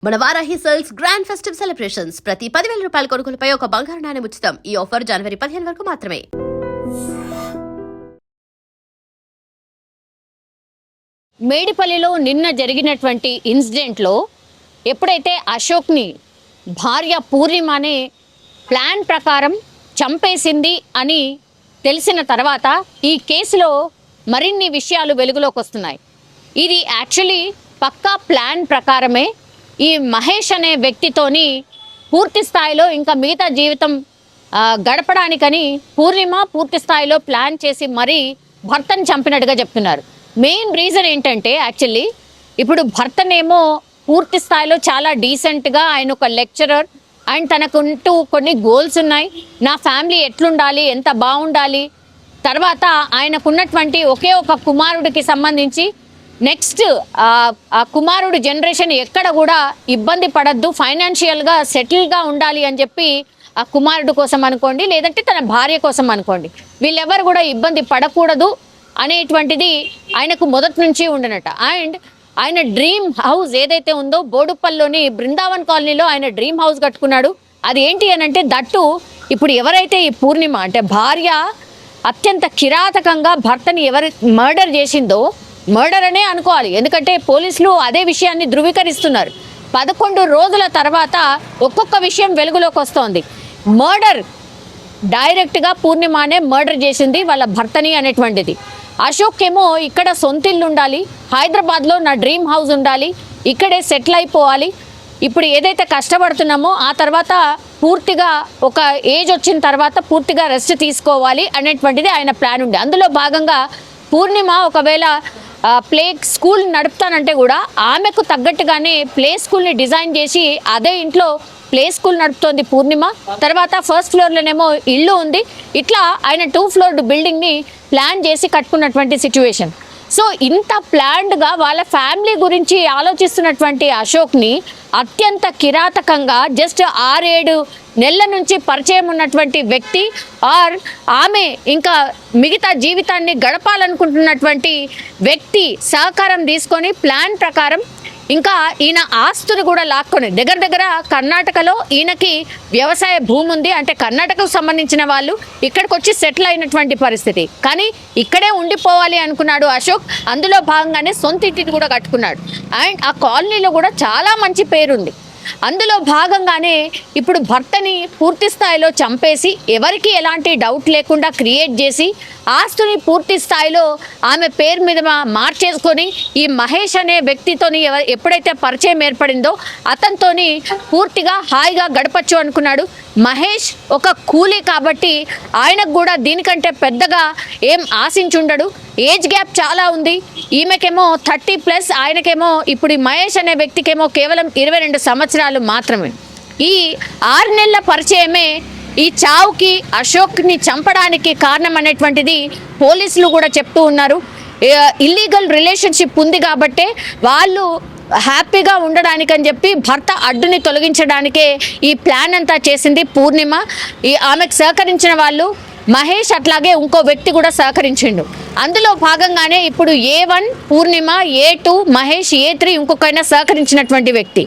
మన Varahi sales grand festive celebrations ప్రతి 10,000 రూపాయల కొనుగోలుపై ఒక బంగారు నాణెం ఉచితం. ఈ ఆఫర్ జనవరి 15 వరకు మాత్రమే. మేడిపల్లిలో నిన్న జరిగినటువంటి ఇన్సిడెంట్లో ఎప్పుడైతే అశోక్ని భార్య పూర్ణిమనే ప్లాన్ ప్రకారం చంపేసింది అని తెలిసిన తర్వాత ఈ కేసులో మరిన్ని విషయాలు వెలుగులోకి వస్తున్నాయి. ఇది యాక్చువల్లీ పక్కా ప్లాన్ ప్రకారమే ఈ మహేష్ అనే వ్యక్తితోని పూర్తి స్థాయిలో ఇంకా మిగతా జీవితం గడపడానికని పూర్ణిమ పూర్తి స్థాయిలో ప్లాన్ చేసి మరీ భర్తను చంపినట్టుగా చెప్తున్నారు. మెయిన్ రీజన్ ఏంటంటే యాక్చువల్లీ ఇప్పుడు భర్తనేమో పూర్తి స్థాయిలో చాలా డీసెంట్గా ఆయన ఒక లెక్చరర్ అండ్ తనకుంటూ కొన్ని గోల్స్ ఉన్నాయి. నా ఫ్యామిలీ ఎట్లుండాలి, ఎంత బాగుండాలి, తర్వాత ఆయనకున్నటువంటి ఒకే ఒక కుమారుడికి సంబంధించి నెక్స్ట్ ఆ కుమారుడు జనరేషన్ ఎక్కడ కూడా ఇబ్బంది పడద్దు, ఫైనాన్షియల్గా సెటిల్గా ఉండాలి అని చెప్పి ఆ కుమారుడు కోసం అనుకోండి, లేదంటే తన భార్య కోసం అనుకోండి, వీళ్ళెవరు కూడా ఇబ్బంది పడకూడదు అనేటువంటిది ఆయనకు మొదటి నుంచి ఉండనట. అండ్ ఆయన డ్రీమ్ హౌస్ ఏదైతే ఉందో బోడుప్పల్లోని బృందావన్ కాలనీలో ఆయన డ్రీమ్ హౌస్ కట్టుకున్నాడు. అది ఏంటి అని అంటే దట్టు ఇప్పుడు ఎవరైతే ఈ పూర్ణిమ అంటే భార్య అత్యంత కిరాతకంగా భర్తని ఎవరు మర్డర్ చేసిందో, మర్డర్ అనే అనుకోవాలి, ఎందుకంటే పోలీసులు అదే విషయాన్ని ధృవీకరిస్తున్నారు. 11 రోజుల తర్వాత ఒక్కొక్క విషయం వెలుగులోకి వస్తోంది. మర్డర్ డైరెక్ట్గా పూర్ణిమనే మర్డర్ చేసింది వాళ్ళ భర్తని అనేటువంటిది. అశోక్ ఏమో ఇక్కడ సొంతిల్లు ఉండాలి, హైదరాబాద్లో నా డ్రీమ్ హౌస్ ఉండాలి, ఇక్కడే సెటిల్ అయిపోవాలి, ఇప్పుడు ఏదైతే కష్టపడుతున్నామో ఆ తర్వాత పూర్తిగా ఒక ఏజ్ వచ్చిన తర్వాత పూర్తిగా రెస్ట్ తీసుకోవాలి అనేటువంటిది ఆయన ప్లాన్ ఉండే. అందులో భాగంగా పూర్ణిమ ఒకవేళ ప్లే స్కూల్ నడుపుతానంటే కూడా ఆమెకు తగ్గట్టుగానే ప్లే స్కూల్ని డిజైన్ చేసి అదే ఇంట్లో ప్లే స్కూల్ నడుపుతోంది పూర్ణిమ. తర్వాత ఫస్ట్ ఫ్లోర్లోనేమో ఇల్లు ఉంది. ఇట్లా ఆయన 2 ఫ్లోర్ బిల్డింగ్ని ప్లాన్ చేసి కట్టుకున్నటువంటి సిచ్యువేషన్. సో ఇంత ప్లాన్డ్గా వాళ్ళ ఫ్యామిలీ గురించి ఆలోచిస్తున్నటువంటి అశోక్ని అత్యంత కిరాతకంగా జస్ట్ 6-7 నెలల నుంచి పరిచయం ఉన్నటువంటి వ్యక్తి ఆర్ ఆమె ఇంకా మిగతా జీవితాన్ని గడపాలనుకుంటున్నటువంటి వ్యక్తి సహకారం తీసుకొని ప్లాన్ ప్రకారం ఇంకా ఈయన ఆస్తులు కూడా లాక్కొని దగ్గర కర్ణాటకలో ఈయనకి వ్యవసాయ భూమి ఉంది. అంటే కర్ణాటకకు సంబంధించిన వాళ్ళు ఇక్కడికి వచ్చి సెటిల్ అయినటువంటి పరిస్థితి. కానీ ఇక్కడే ఉండిపోవాలి అనుకున్నాడు అశోక్. అందులో భాగంగానే సొంత ఇంటిని కూడా కట్టుకున్నాడు. అండ్ ఆ కాలనీలో కూడా చాలా మంచి పేరుంది. అందులో భాగంగానే ఇప్పుడు భర్తని పూర్తి స్థాయిలో చంపేసి ఎవరికి ఎలాంటి డౌట్ లేకుండా క్రియేట్ చేసి ఆస్తుని పూర్తి స్థాయిలో ఆమె పేరు మీద మార్చేసుకొని ఈ మహేష్ అనే వ్యక్తితోని ఎప్పుడైతే పరిచయం ఏర్పడిందో అతనితోని పూర్తిగా హాయిగా గడపచ్చు అనుకున్నాడు. మహేష్ ఒక కూలీ కాబట్టి ఆయనకు కూడా దీనికంటే పెద్దగా ఏం ఆశించుండడు. ఏజ్ గ్యాప్ చాలా ఉంది. ఈమెకేమో 30+, ఆయనకేమో ఇప్పుడు ఈ మహేష్ అనే వ్యక్తికేమో కేవలం 22 సంవత్సరాలు మాత్రమే. ఈ 6 నెలల పరిచయమే ఈ చావుకి అశోక్ని చంపడానికి కారణం అనేటువంటిది పోలీసులు కూడా చెప్తూ ఉన్నారు. ఇల్లీగల్ రిలేషన్షిప్ ఉంది కాబట్టే వాళ్ళు హ్యాపీగా ఉండడానికని చెప్పి భర్త అడ్డుని తొలగించడానికే ఈ ప్లాన్ అంతా చేసింది పూర్ణిమ. ఆమెకు సహకరించిన వాళ్ళు మహేష్, అట్లాగే ఇంకో వ్యక్తి కూడా సహకరించిండు. అందులో భాగంగానే ఇప్పుడు A1 పూర్ణిమ, A2 మహేష్, A3 ఇంకొకైనా సహకరించినటువంటి వ్యక్తి.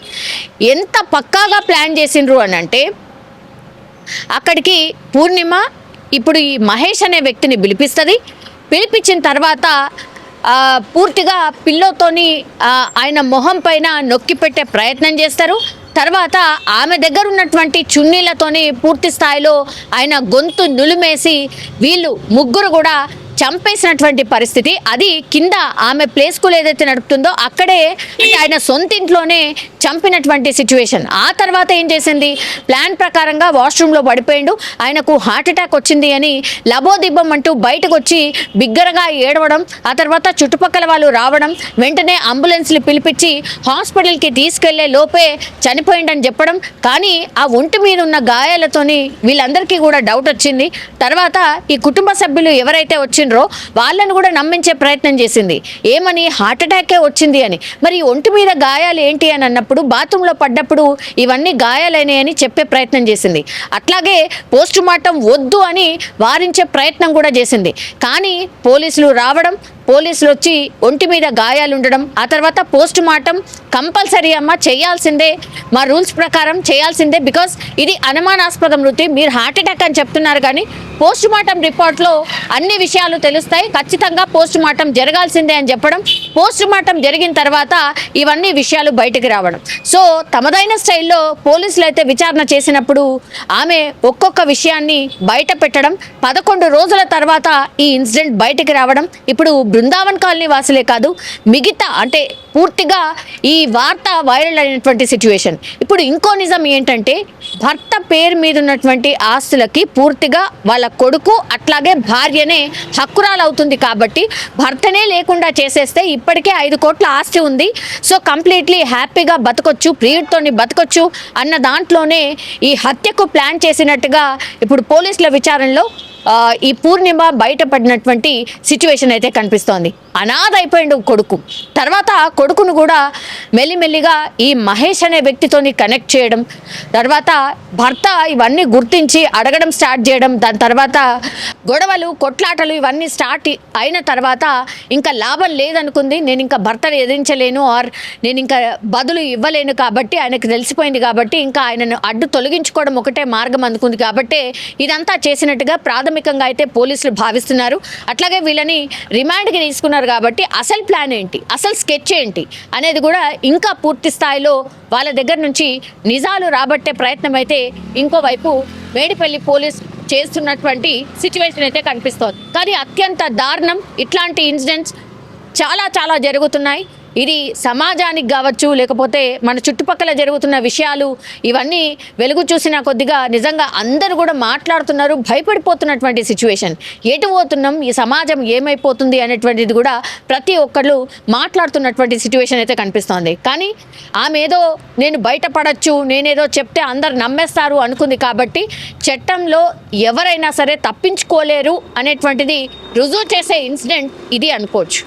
ఎంత పక్కాగా ప్లాన్ చేసిండ్రు అని అంటే అక్కడికి పూర్ణిమ ఇప్పుడు ఈ మహేష్ అనే వ్యక్తిని పిలిపించిన తర్వాత పూర్తిగా పిల్లోతోని ఆయన మొహం పైన నొక్కి పెట్టే ప్రయత్నం చేస్తారు. తర్వాత ఆమె దగ్గర ఉన్నటువంటి చున్నీలతోని పూర్తి స్థాయిలో ఆయన గొంతు నులిమేసి వీళ్ళు ముగ్గురు కూడా చంపేసినటువంటి పరిస్థితి. అది కింద ఆమె ప్లే స్కూల్ ఏదైతే నడుపుతుందో అక్కడే అంటే ఆయన సొంత ఇంట్లోనే చంపినటువంటి సిచ్యువేషన్. ఆ తర్వాత ఏం చేసింది, ప్లాన్ ప్రకారంగా వాష్రూమ్లో పడిపోయిండు, ఆయనకు హార్ట్ అటాక్ వచ్చింది అని లబోదిబ్బం అంటూ బయటకు వచ్చి బిగ్గరగా ఏడవడం, ఆ తర్వాత చుట్టుపక్కల వాళ్ళు రావడం, వెంటనే అంబులెన్స్లు పిలిపించి హాస్పిటల్కి తీసుకెళ్లే లోపే చనిపోయిండని చెప్పడం. కానీ ఆ ఒంటి మీద ఉన్న గాయాలతోని వీళ్ళందరికీ కూడా డౌట్ వచ్చింది. తర్వాత ఈ కుటుంబ సభ్యులు ఎవరైతే వచ్చిండ్రో వాళ్ళని కూడా నమ్మించే ప్రయత్నం చేసింది. ఏమని, హార్ట్ అటాకే వచ్చింది అని. మరి ఒంటి మీద గాయాలు ఏంటి అని అన్నప్పుడు బాత్రూంలో పడ్డప్పుడు ఇవన్నీ గాయాలైనాయని చెప్పే ప్రయత్నం చేసింది. అట్లాగే పోస్ట్ మార్టం వద్దు అని వారించే ప్రయత్నం కూడా చేసింది. కానీ పోలీసులు రావడం, పోలీసులు వచ్చి ఒంటి మీద గాయాలు ఉండడం, ఆ తర్వాత పోస్ట్ మార్టం కంపల్సరీ అమ్మ చేయాల్సిందే, మా రూల్స్ ప్రకారం చేయాల్సిందే, బికాస్ ఇది అనుమానాస్పద మృతి. మీరు హార్ట్ అటాక్ అని చెప్తున్నారు కానీ పోస్ట్ మార్టం రిపోర్ట్లో అన్ని విషయాలు తెలుస్తాయి, ఖచ్చితంగా పోస్ట్ మార్టం జరగాల్సిందే అని చెప్పడం, పోస్ట్ మార్టం జరిగిన తర్వాత ఇవన్నీ విషయాలు బయటకు రావడం. సో తమదైన స్టైల్లో పోలీసులు అయితే విచారణ చేసినప్పుడు ఆమె ఒక్కొక్క విషయాన్ని బయట పెట్టడం, 11 రోజుల తర్వాత ఈ ఇన్సిడెంట్ బయటకు రావడం. ఇప్పుడు బృందావన్ కాలనీ వాసులే కాదు, మిగతా అంటే పూర్తిగా ఈ వార్త వైరల్ అయినటువంటి సిచ్యువేషన్. ఇప్పుడు ఇంకో నిజం ఏంటంటే భర్త పేరు మీద ఉన్నటువంటి ఆస్తులకి పూర్తిగా వాళ్ళ కొడుకు అట్లాగే భార్యనే హక్కురాలు అవుతుంది. కాబట్టి భర్తనే లేకుండా చేసేస్తే ఇప్పటికే 5 కోట్ల ఆస్తి ఉంది, సో కంప్లీట్లీ హ్యాపీగా బతకొచ్చు, ప్రియుడితోని బతకొచ్చు అన్న దాంట్లోనే ఈ హత్యకు ప్లాన్ చేసినట్టుగా ఇప్పుడు పోలీసుల విచారణలో ఈ పూర్ణిమ బయటపడినటువంటి సిచ్యువేషన్ అయితే కనిపిస్తోంది. అనాథ అయిపోయిండు కొడుకు. తర్వాత కొడుకును కూడా మెల్లిమెల్లిగా ఈ మహేష్ అనే వ్యక్తితోని కనెక్ట్ చేయడం, తర్వాత భర్త ఇవన్నీ గుర్తించి అడగడం స్టార్ట్ చేయడం, దాని తర్వాత గొడవలు కొట్లాటలు ఇవన్నీ స్టార్ట్ అయిన తర్వాత ఇంకా లాభం లేదనుకుంది, నేను ఇంకా భర్తను ఎదిరించలేను ఆర్ నేను ఇంకా బదులు ఇవ్వలేను కాబట్టి ఆయనకు తెలిసిపోయింది కాబట్టి ఇంకా ఆయనను అడ్డు తొలగించుకోవడం ఒకటే మార్గం అనుకుంది. కాబట్టి ఇదంతా చేసినట్టుగా ప్రాథమికంగా అయితే పోలీసులు భావిస్తున్నారు. అట్లాగే వీళ్ళని రిమాండ్కి తీసుకున్నారు కాబట్టి అసలు ప్లాన్ ఏంటి, అసలు స్కెచ్ ఏంటి అనేది కూడా ఇంకా పూర్తి స్థాయిలో వాళ్ళ దగ్గర నుంచి నిజాలు రాబట్టే ప్రయత్నం అయితే ఇంకోవైపు మేడిపల్లి పోలీస్ చేస్తున్నటువంటి సిచ్యువేషన్ అయితే కనిపిస్తోంది. కానీ అత్యంత దారుణం, ఇట్లాంటి ఇన్సిడెంట్స్ చాలా చాలా జరుగుతున్నాయి. ఇది సమాజానికి కావచ్చు, లేకపోతే మన చుట్టుపక్కల జరుగుతున్న విషయాలు ఇవన్నీ వెలుగు చూసిన కొద్దిగా నిజంగా అందరూ కూడా మాట్లాడుతున్నారు, భయపడిపోతున్నటువంటి సిచ్యువేషన్. ఎటు పోతున్నాం, ఈ సమాజం ఏమైపోతుంది అనేటువంటిది కూడా ప్రతి ఒక్కళ్ళు మాట్లాడుతున్నటువంటి సిచ్యువేషన్ అయితే కనిపిస్తోంది. కానీ ఆమె ఏదో నేను బయటపడచ్చు, నేనేదో చెప్తే అందరు నమ్మేస్తారు అనుకుంది కాబట్టి చట్టంలో ఎవరైనా సరే తప్పించుకోలేరు అనేటువంటిది రుజువు చేసే ఇన్సిడెంట్ ఇది అనుకోవచ్చు.